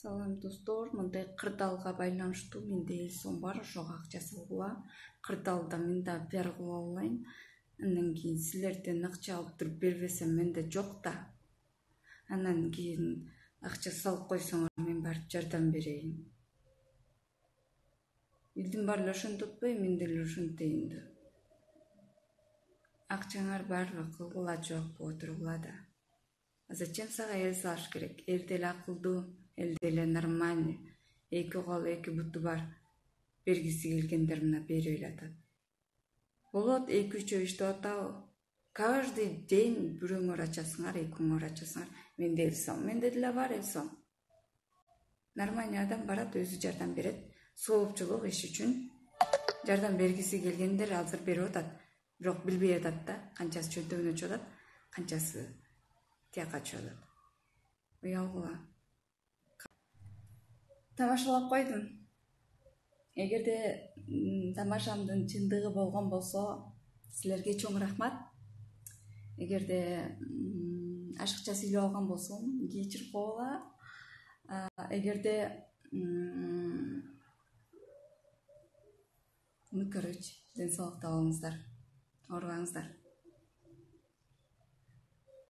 Салам достор, мындай кырдаалга байланыштуу менде сом бар, ошого акча салгыла. Кырдаалда мен да пиар кыла алайын. Андан кийин силерден акча алып туруп бербесем менде жок да. Анан кийин акча салып койсоңор мен барып жардам берейин. Элдин баары эле ошондотпойбу, мен деле ошентейин да. Акчаңар баары кылгыла жок отургула да. А зачем сага эл салыш керек? Эл деле акылдуу, эл деле нормальный. Эки кол, эки буту бар. Бергиси келгендер мына берип элатат. Болот, 2-3 иштеп атабы? Каждый день бирөөңөр ачасыңар, экөөңөр ачасыңар. Менде эл сом, менде деле бар эл сом. Нормальный адам барат, өзү жардам берет. Соопчулук иш үчүн жардам бергиси келгендер азыр берип атат. Бирок билбей атат да, канчасы чөнтөгүнө чыгып атат, канчасы тияка чыгып атат. Уялгыла. Тамашалап койдум. Эгерде тамашамдын чындыгы болгон болсо, силерге чоң рахмат. Эгерде ашыкча сүйлөп алган болсом, кечирип койгула. Эгерде короче, ден соолукта болуңуздар, оорубаңыздар.